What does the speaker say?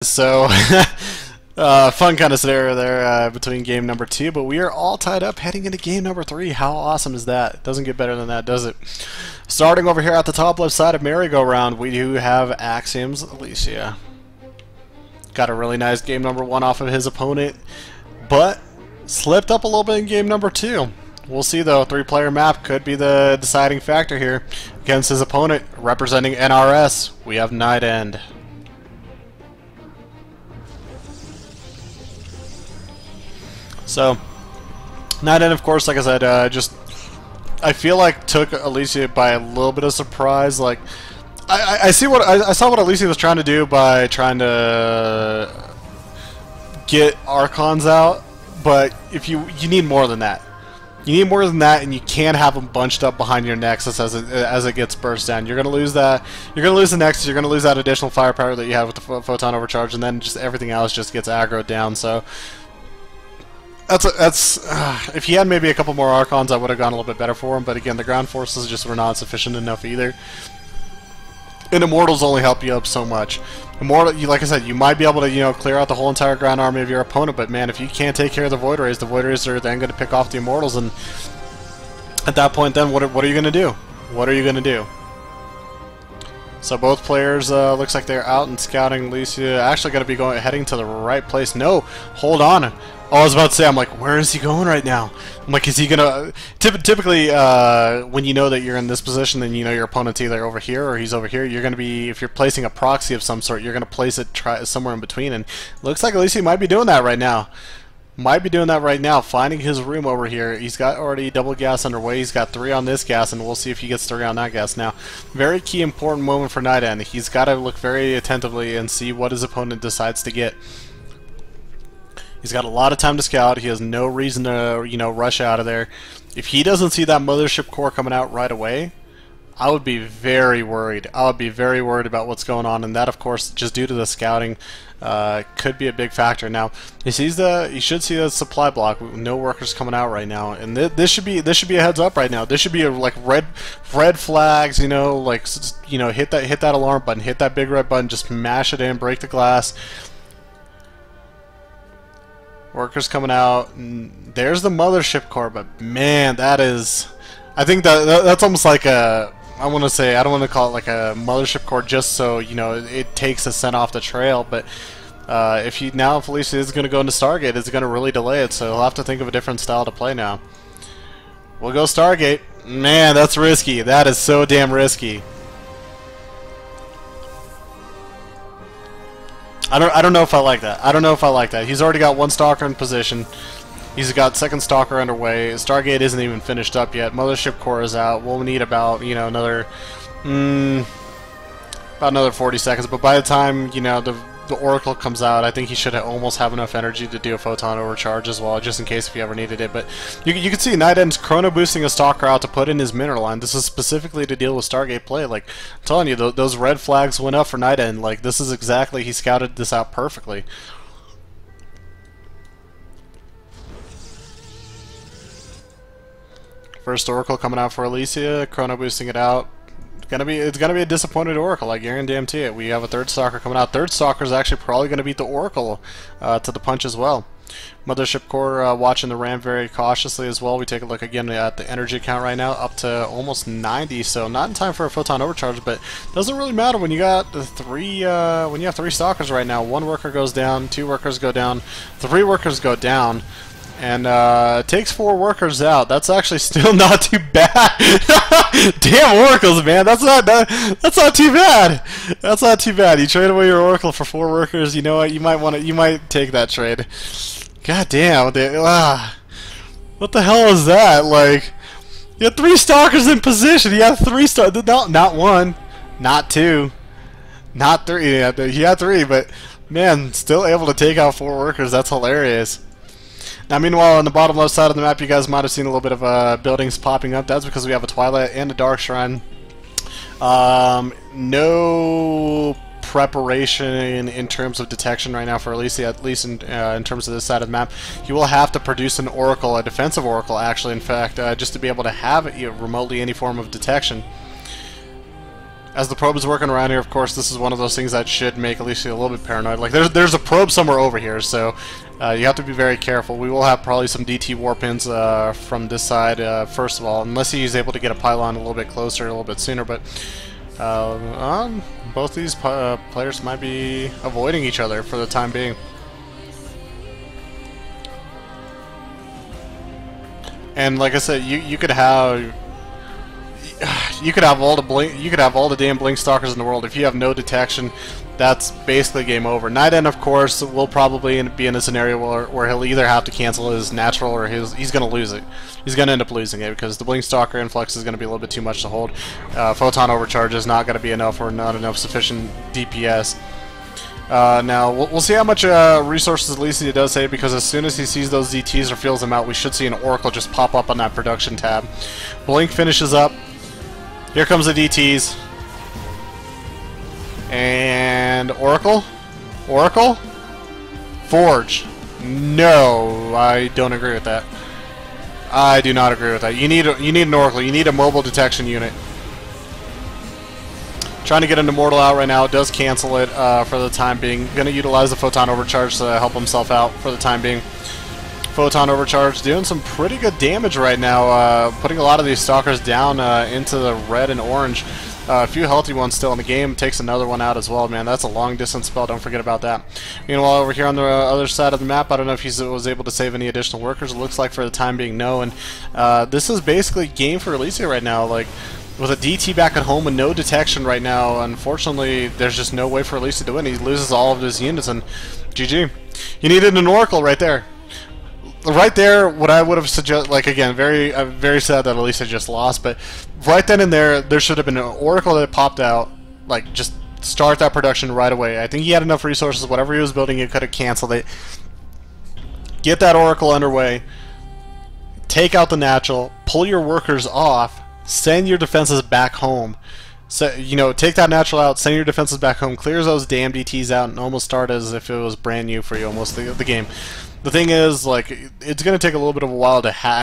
So, fun kind of scenario there between game number 2, but we are all tied up heading into game number 3. How awesome is that? It doesn't get better than that, does it? Starting over here at the top left side of merry-go-round, we do have AxAlicia. Got a really nice game number 1 off of his opponent, but slipped up a little bit in game number 2. We'll see though. 3-player map could be the deciding factor here against his opponent. Representing NRS, we have NightEnD. So, NightEnD, of course, like I said, I feel like took Alicia by a little bit of surprise. Like, I saw what Alicia was trying to do by trying to get Archons out, but if you need more than that. You need more than that, and you can't have them bunched up behind your Nexus as it gets burst down. You're gonna lose that. You're gonna lose the Nexus. You're gonna lose that additional firepower that you have with the photon overcharge, and then just everything else just gets aggroed down. So. If he had maybe a couple more Archons, I would have gone a little bit better for him. But again, the ground forces just were not sufficient enough either. And Immortals only help you up so much. Like I said, you might be able to clear out the whole entire ground army of your opponent. But man, if you can't take care of the Void Rays are then going to pick off the Immortals. And at that point, then what are you going to do? What are you going to do? So both players looks like they're out and scouting. Alicia actually going to be heading to the right place. No, hold on. Oh, I was about to say, I'm like, where is he going right now? I'm like, is he gonna... Typically, when you know that you're in this position, then you know your opponent's either over here or he's over here. You're gonna be, if you're placing a proxy of some sort, you're gonna place it somewhere in between. And looks like Alicia might be doing that right now. Finding his room over here. He's got already double gas underway. He's got 3 on this gas, and we'll see if he gets 3 on that gas. Now, very key important moment for NightEnD. He's got to look very attentively and see what his opponent decides to get. He's got a lot of time to scout. He has no reason to, rush out of there. If he doesn't see that mothership core coming out right away, I would be very worried. I would be very worried about what's going on, and that, of course, just due to the scouting, could be a big factor. Now, he should see the supply block. No workers coming out right now, and this should be a heads up right now. This should be like red flags. Hit that alarm button, hit that big red button, just mash it in, break the glass. Workers coming out. There's the mothership core, but man, that is... I think that's almost like a... I don't want to call it like a mothership core just so, it takes a scent off the trail, but if Alicia is going to go into Stargate, it's going to really delay it, so he'll have to think of a different style to play now. We'll go Stargate. Man, that's risky. That is so damn risky. I don't know if I like that. He's already got 1 Stalker in position. He's got 2nd Stalker underway. Stargate isn't even finished up yet. Mothership core is out. We'll need about another 40 seconds. But by the time the Oracle comes out, I think he should almost have enough energy to do a photon overcharge as well, just in case if he ever needed it. But you can see NightEnd's chrono boosting a Stalker out to put in his mineral line. This is specifically to deal with Stargate play. Like I'm telling you, those red flags went up for NightEnd. Like this is exactly, he scouted this out perfectly. First Oracle coming out for Alicia, chrono boosting it out. It's gonna be a disappointed Oracle, I guarantee it. We have a 3rd Stalker coming out. 3rd Stalker is actually probably gonna beat the Oracle to the punch as well. Mothership core watching the RAM very cautiously as well. We take a look again at the energy count right now, up to almost 90. So not in time for a photon overcharge, but doesn't really matter when you got when you have 3 Stalkers right now. 1 worker goes down, 2 workers go down, 3 workers go down. And it takes 4 workers out. That's actually still not too bad. Damn Oracles, man. That's not too bad. That's not too bad. You trade away your Oracle for 4 workers. You know what? You might take that trade. God damn. What the hell is that? Like, you had 3 Stalkers in position. You had 3 Stalkers. Not 1, not 2, not 3. Yeah, he had 3, but man, still able to take out 4 workers. That's hilarious. Now, meanwhile, on the bottom left side of the map, you guys might have seen a little bit of buildings popping up. That's because we have a Twilight and a Dark Shrine. No preparation in terms of detection right now for Alicia, at least in terms of this side of the map. He will have to produce an Oracle, a defensive Oracle, actually, in fact, just to be able to have remotely any form of detection. As the probe is working around here, of course, this is one of those things that should make Alicia a little bit paranoid. Like, there's a probe somewhere over here, so you have to be very careful. We will have probably some DT warpins from this side, first of all, unless he's able to get a pylon a little bit closer, a little bit sooner, but both these players might be avoiding each other for the time being. And like I said, you could have all the damn blink stalkers in the world. If you have no detection, that's basically game over. NightEnD, of course, will probably be in a scenario where he'll either have to cancel his natural or he's going to lose it. He's going to end up losing it because the blink stalker influx is going to be a little bit too much to hold. Photon overcharge is not going to be enough, or not enough sufficient DPS. Now, we'll see how much resources Alicia does save, because as soon as he sees those DTs or feels them out, we should see an Oracle just pop up on that production tab. Blink finishes up. Here comes the DTs. And Oracle? Oracle? Forge. No, I don't agree with that. I do not agree with that. You need an Oracle. You need a mobile detection unit. Trying to get an Immortal out right now. It does cancel it for the time being. Going to utilize the Photon Overcharge to help himself out for the time being. Photon Overcharge doing some pretty good damage right now, putting a lot of these stalkers down into the red and orange. A few healthy ones still in the game. Takes another one out as well, man. That's a long distance spell. Don't forget about that. Meanwhile, over here on the other side of the map, I don't know if he was able to save any additional workers. It looks like for the time being, no. And this is basically game for Alicia right now. Like, with a DT back at home with no detection right now, unfortunately, there's just no way for Alicia to win. He loses all of his units, and GG. You needed an Oracle right there. Right there, what I would have suggested, like, again, very sad that Alicia just lost, but right then and there should have been an Oracle that popped out, like, just start that production right away. I think he had enough resources. Whatever he was building, he could have canceled it. Get that Oracle underway, take out the natural, pull your workers off, send your defenses back home. So, you know, take that natural out, send your defenses back home, clears those damn DTs out, and almost start as if it was brand new for you, almost the game. The thing is, like, it's going to take a little bit of a while to hack